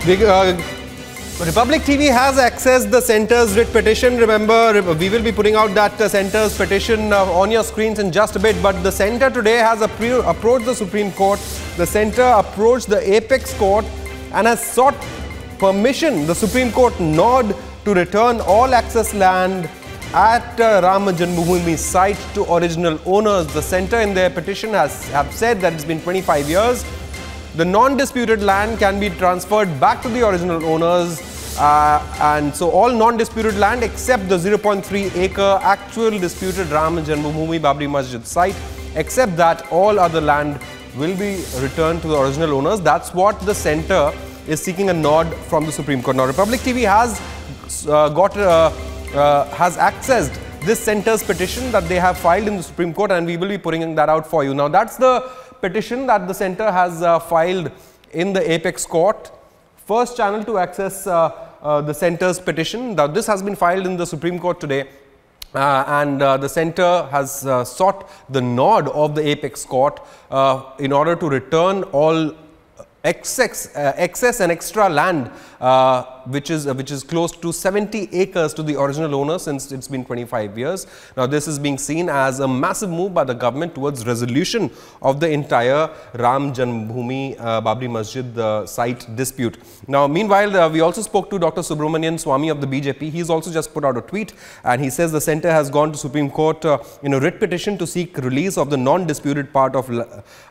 Republic TV has accessed the centre's writ petition. Remember, we will be putting out that centre's petition on your screens in just a bit. But the centre today has approached the Supreme Court. The centre approached the apex court and has sought permission, the Supreme Court nod, to return all access land at JanmaBhoomi site to original owners. The centre in their petition have said that it's been 25 years. The non-disputed land can be transferred back to the original owners, and so all non-disputed land except the 0.3 acre actual disputed JanmaBhoomi Babri Masjid site, except that all other land will be returned to the original owners. That's what the centre is seeking a nod from the Supreme Court. Now, Republic TV has accessed this centre's petition that they have filed in the Supreme Court, and we will be putting that out for you. Now, that's the petition that the centre has filed in the apex court. First channel to access the centre's petition. Now, this has been filed in the Supreme Court today, and the centre has sought the nod of the apex court in order to return all excess and extra land which is close to 70 acres to the original owner since it's been 25 years. Now, this is being seen as a massive move by the government towards resolution of the entire JanmaBhoomi Babri Masjid site dispute. Now, meanwhile, we also spoke to Dr. Subramanian Swamy of the BJP. He's also just put out a tweet, and he says the centre has gone to Supreme Court in a writ petition to seek release of the non-disputed part of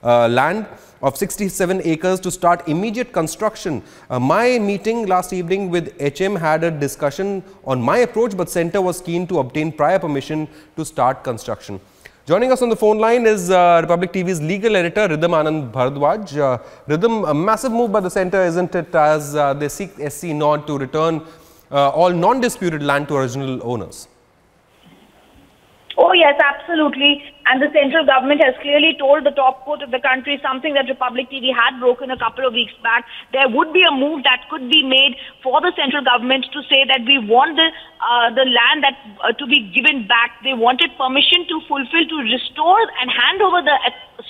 land of 67 acres to start immediate construction. My meeting last evening with HM had a discussion on my approach, but centre was keen to obtain prior permission to start construction. Joining us on the phone line is Republic TV's legal editor Ridham Anand Bharadwaj. Ridham, a massive move by the centre, isn't it, as they seek SC nod to return all non-disputed land to original owners? Oh yes, absolutely. And the central government has clearly told the top court of the country something that Republic TV had broken a couple of weeks back. There would be a move that could be made for the central government to say that we want the land that to be given back. They wanted permission to fulfill, to restore and hand over the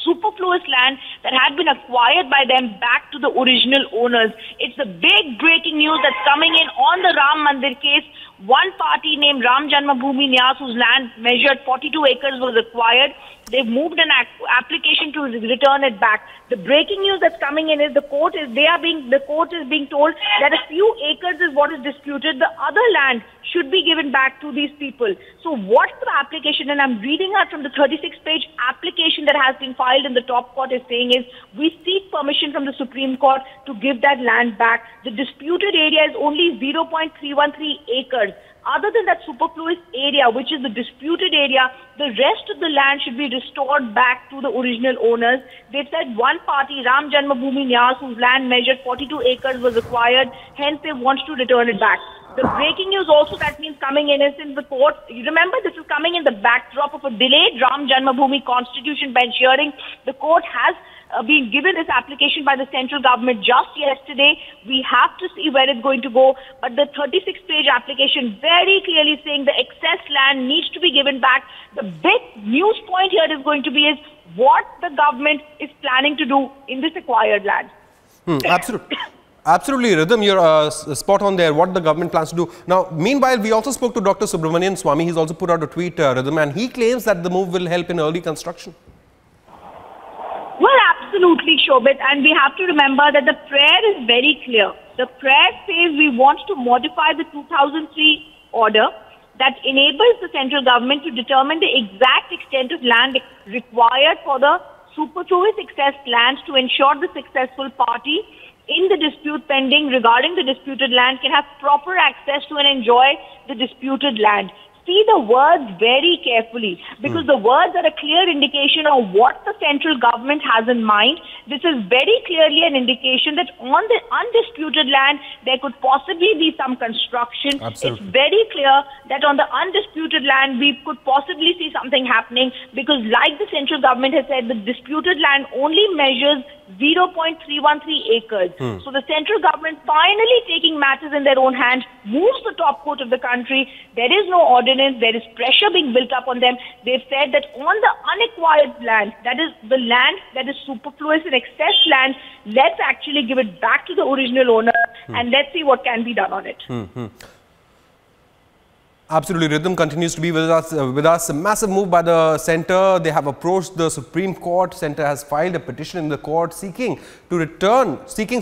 superfluous land that had been acquired by them back to the original owners. It's the big breaking news that's coming in on the Ram Mandir case. One party named JanmaBhoomi Nyas, whose land measured 42 acres, was acquired. They've moved an application to return it back. The breaking news that's coming in is the court is being told that a few acres is what is disputed. The other land should be given back to these people. So what the application, and I'm reading out from the 36-page application that has been filed in the top court, is saying is, we seek permission from the Supreme Court to give that land back. The disputed area is only 0.313 acres. Other than that superfluous area, which is the disputed area, the rest of the land should be restored back to the original owners. They said one party, JanmaBhoomi Nyas, whose land measured 42 acres, was acquired. Hence, they want to return it back. The breaking news also that means coming in is in the court. You remember, this is coming in the backdrop of a delayed JanmaBhoomi Constitution bench hearing. The court has been given this application by the central government just yesterday. We have to see where it's going to go. But the 36-page application very clearly saying the excess land needs to be given back. The big news point here is going to be is what the government is planning to do in this acquired land. Absolutely. Absolutely, Ridham, you're spot on there, what the government plans to do. Now, meanwhile, we also spoke to Dr. Subramanian Swamy. He's also put out a tweet, Ridham, and he claims that the move will help in early construction. Well, absolutely, Shobit. And we have to remember that the prayer is very clear. The prayer says we want to modify the 2003 order that enables the central government to determine the exact extent of land required for the superfluous excess lands to ensure the successful party in the dispute pending regarding the disputed land can have proper access to and enjoy the disputed land. See the words very carefully, because the words are a clear indication of what the central government has in mind. This is very clearly an indication that on the undisputed land, there could possibly be some construction. Absolutely. It's very clear that on the undisputed land, we could possibly see something happening, because like the central government has said, the disputed land only measures 0.313 acres. So the central government finally taking matters in their own hands, moves the top court of the country. There is no ordinance. There is pressure being built up on them. They've said that on the unacquired land, that is the land that is superfluous and excess land, let's actually give it back to the original owner. and let's see what can be done on it. Absolutely. Rhythm continues to be with us. A massive move by the centre. They have approached the Supreme Court. Centre has filed a petition in the court seeking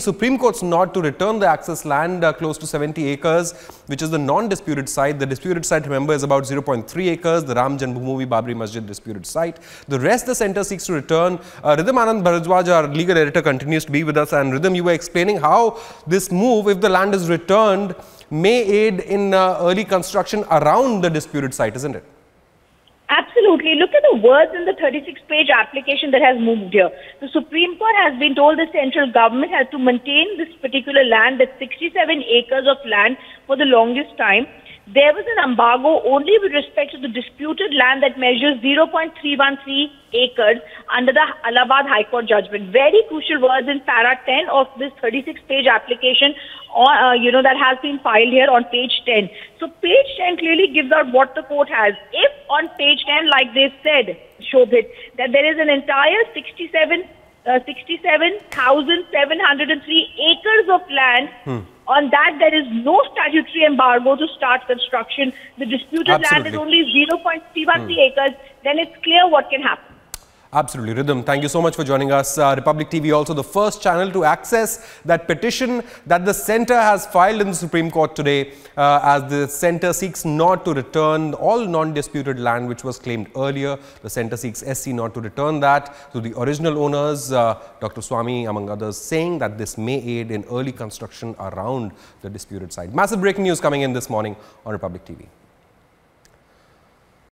Supreme Court's nod to return the access land close to 70 acres, which is the non-disputed site. The disputed site, remember, is about 0.3 acres, the JanmaBhoomi Babri Masjid disputed site. The rest the centre seeks to return. Rhythm Anand Bharadwaj, our legal editor, continues to be with us. And Rhythm, you were explaining how this move, if the land is returned, may aid in early construction around the disputed site, isn't it? Absolutely. Look at the words in the 36-page application that has moved here. The Supreme Court has been told the central government has to maintain this particular land, that's 67 acres of land, for the longest time. There was an embargo only with respect to the disputed land that measures 0.313 acres under the Allahabad High Court judgment. Very crucial words in para 10 of this 36-page application, that has been filed here on page 10. So page 10 clearly gives out what the court has. If on page 10, like they said, Shobhit, that there is an entire 67,703 acres of land. On that, there is no statutory embargo to start construction. The disputed land is only 0.313 acres. Then it's clear what can happen. Absolutely. Rhythm, thank you so much for joining us. Republic TV, also the first channel to access that petition that the centre has filed in the Supreme Court today, as the centre seeks not to return all non-disputed land which was claimed earlier. The centre seeks SC not to return that to the original owners. Dr. Swami, among others, saying that this may aid in early construction around the disputed site. Massive breaking news coming in this morning on Republic TV.